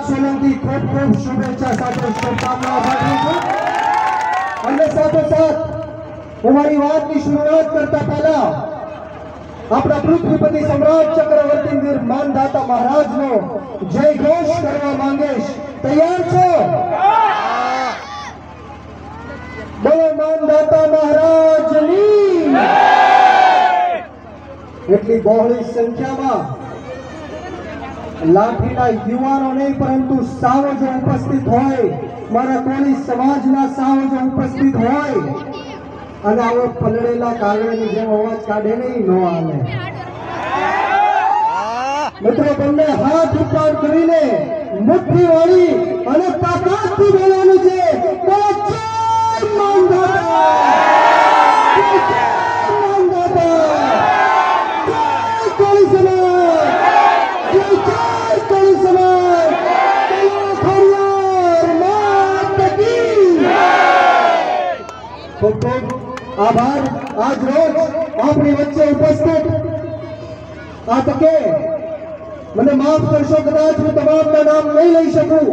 સોલંકી ખૂબ ખૂબ શુભેચ્છા સાથે શુભકામનાઓ પાઠવું છું અને સાથોસાથ હું મારી વાતની શરૂઆત કરતા પહેલા આપણા પૃથ્વીપતિ સમ્રાટ ચક્રવર્તી વીર માનદાતા મહારાજનો જય ઘોષ કરવા માંગીશ। તૈયાર છો? બોલો માનદાતા મહારાજની જય। એટલી બહોળી સંખ્યામાં લાઠીના યુવાનો નહીં પરંતુ સાવજો ઉપસ્થિત હોય, મારા કોળી સમાજના સાવજો ઉપસ્થિત હોય અને આવો પલળેલા કાગળની જેમ અવાજ કાઢે નહીં, નો હાલે। મિત્રો, બંને હાથ ઉપર કરીને મુઠ્ઠી વાળી અને તાકાતથી બોલવાનું છે, બોલો જય માનદાતા, જય માનદાતા, જય કોળી સમાજ, જય કોળી સમાજ, બોલો ખોડિયાર માત કી જય। ખૂબ ખૂબ આભાર। આજ રોજ આપણી વચ્ચે ઉપસ્થિત આ તકે મને માફ કરશો, કદાચ હું તમામના નામ નહીં લઈ શકું।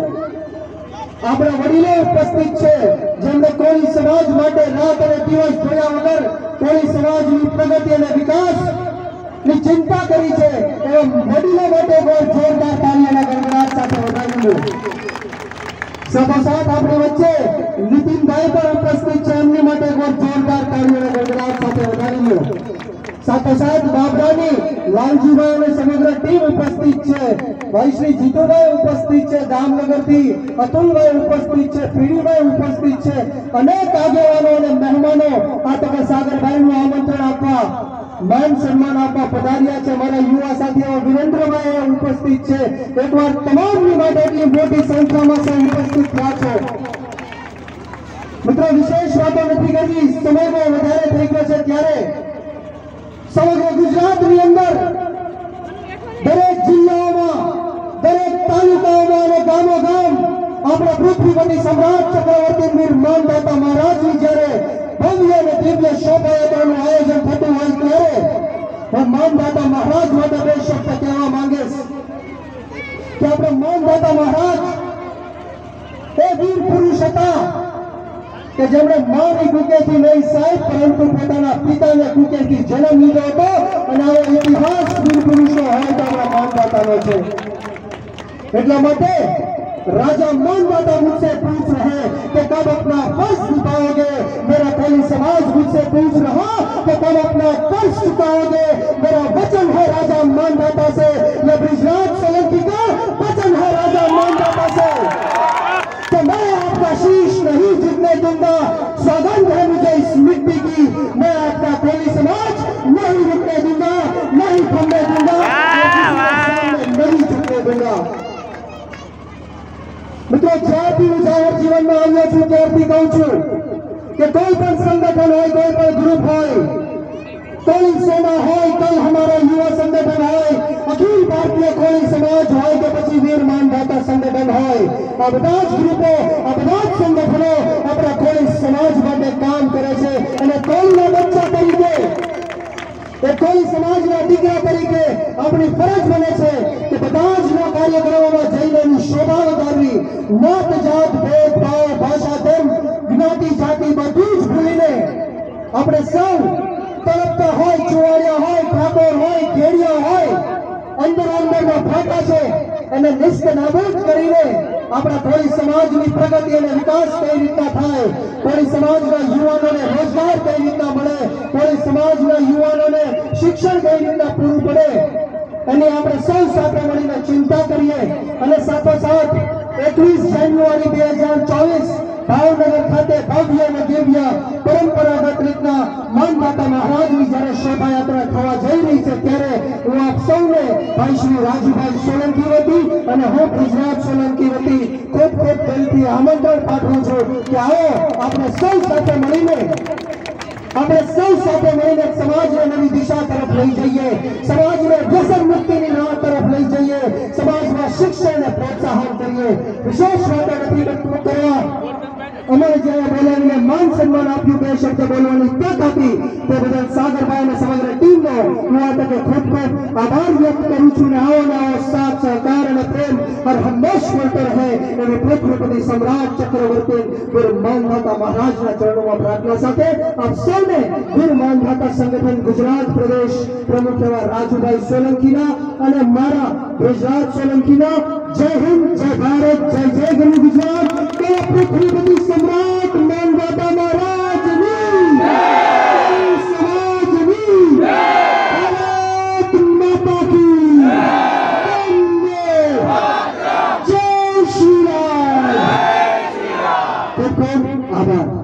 આપણા વડીલો ઉપસ્થિત છે જેમને કોળી સમાજ માટે રાત અને દિવસ જોયા વગર કોળી સમાજની પ્રગતિ અને વિકાસ ની ચિંતા કરી છે, એવા વડીલો માટે જોરદાર તાળીઓના ગણગડાટ સાથે વધાવ્યું। સાથોસાથ આપણી વચ્ચે નીતિનભાઈ પણ ઉપસ્થિત છે, એમની માટે જોરદાર તાળીઓના ગણગડાટ સાથે વધાવ્યું। સાથોસાથ બાબરાની લાલજીભાઈ અને સમગ્ર ટીમ ઉપસ્થિત છે, ભાઈ શ્રી જીતુભાઈ ઉપસ્થિત છે, જામનગરથી અતુલભાઈ ઉપસ્થિત છે, પીડીભાઈ ઉપસ્થિત છે, અનેક આગેવાનો અને મહેમાનો આ તકે સાગરભાઈનું આમંત્રણ આપવા, માન સન્માન આપવા પધાર્યા છે। મારા યુવા સાથીઓ વિરેન્દ્રભાઈ ઉપસ્થિત છે। એકવાર તમામની માટે એટલી મોટી સંખ્યામાં ઉપસ્થિત થયા છો। મિત્રો, વિશેષ વાતો નથી કરવી, સમયમાં વધારે થઈ ગયો છે, ત્યારે સમગ્ર ગુજરાતની અંદર દરેક જિલ્લાઓમાં, દરેક તાલુકાઓમાં અને ગામો ગામ આપણા પૃથ્વીપતિ સમ્રાટ ચક્રવર્તી વીર માનદાતા મહારાજની જ્યારે ભવ્ય અને દિવ્ય શોભાયાત્રાનું આયોજન થતું હોય ત્યારે હું માનદાતા મહારાજ માટે બે શબ્દ કહેવા માંગીશ કે આપણે માનદાતા મહારાજ એ વીર પુરુષ હતા કે જેમણે માની કુકેથી નહીં સાહેબ પરંતુ પોતાના પિતાને કુકેથી જન્મ લીધો હતો અને આવો ઇતિહાસ વીર પુરુષો હોય તો આપણા માનદાતાનો છે। એટલા માટે राजा मानदाता मुझसे पूछ रहे कि कब अपना फर्ज निभाओगे, मेरा कोली समाज मुझसे पूछ रहा कि कब अपना कर्ज चुकाओगे। मेरा वचन है राजा मानदाता से, ये बृजराज सोलंकी का वचन है राजा मानदाता से कि मैं आपका शीश नहीं जीतने दूंगा। सौगंध है मुझे इस मिट्टी की, मैं आपका कोली समाज नहीं रुकने दूंगा, नहीं थमने दूंगा, नहीं झुकने दूंगा। મિત્રો, જ્યારથી હું જાહેર જીવનમાં આવ્યો છું ત્યારથી કહું છું કે કોઈ પણ સંગઠન હોય, કોઈ પણ ગ્રુપ હોય, कोली सेना હોય, कल हमारा युवा संगठन હોય, अखिल भारतीय कोली समाज હોય કે પછી વીર માનદાતા સંગઠન હોય, આ બધા જ ગ્રુપો, આ બધા જ સંગઠનો આપણા કોળી સમાજ માટે કામ કરે છે અને કોળીના બચ્ચા તરીકે, એ કોળી સમાજના દીકરા તરીકે આપણી ફરજ બને છે કે બધા જ કાર્યક્રમોમાં જઈને એની શોભા વધારવી। નાત જાત ભેદભાવ ભાષા ધર્મ જ્ઞાતિ જાતિ બધું જ ભૂલીને આપણે સૌ તળપતા હોય, ચુવાડિયા હોય, ઠાકોર હોય, ઘેડિયા હોય, અંદર અંદરના ફાટા છે એને નિષ્ક નાબૂદ કરીને આપણા કોળી સમાજની પ્રગતિ અને વિકાસ કઈ રીતના થાય, કોળી સમાજના યુવાનોને રોજગાર કઈ રીતના મળે, કોળી સમાજના યુવાનોને શિક્ષણ કઈ રીતના પૂરું પડે એની આપણે સૌ સાથે મળીને ચિંતા કરીએ। અને સાથોસાથ 21 જાન્યુઆરી 2024 ભાવનગર ખાતે ભવ્ય અને દિવ્ય પરંપરાગત રીતના માનદાતા મહારાજની જ્યારે શોભાયાત્રા થવા જઈ રહી છે ત્યારે હું આપ સૌને ભાઈ શ્રી રાજુભાઈ સોલંકી વતી અને હું બૃજરાજ સોલંકી વતી ખૂબ ખૂબ દિલથી આમંત્રણ પાઠવું છું કે આવો આપણે સૌ સાથે મળીને समाजને નવી દિશા તરફ લઈ જઈએ, સમાજને વ્યસન મુક્તિની રાહ તરફ લઈ જઈએ, સમાજમાં શિક્ષણને પ્રોત્સાહન કરીએ। વિશેષ વાતો નથી કરવા અમારે જ્યારે બોલાવીને માન સન્માન આપ્યું, બે શબ્દ બોલવાની તક આપી, તે બદલ સાગરભાઈ અને સમગ્ર ટીમનો હું આ તકે ખૂબ ખૂબ આભાર વ્યક્ત કરું છું. ને આવો ને આવો સાથ સહકાર અને પ્રેમ હર હંમેશ મળતો રહે એવી પૃથ્વીપતિ સમ્રાટ ચક્રવર્તી વીર માનધાતા મહારાજના ચરણોમાં પ્રાર્થના સાથે આપ સૌને વીર માનધાતા સંગઠન ગુજરાત પ્રદેશ પ્રમુખ એવા રાજુભાઈ સોલંકીના અને મારા ગુજરાત સોલંકીના જય હિન્દ, જય ભારત, જય જય ગરુ ગુજરાત, કે પૃથ્વીપતિ સમ્રાટ માનધાતા મહારાજની સમાજની ભારત માતા કી જય શ્રી રામ. ખૂબ ખૂબ આભાર.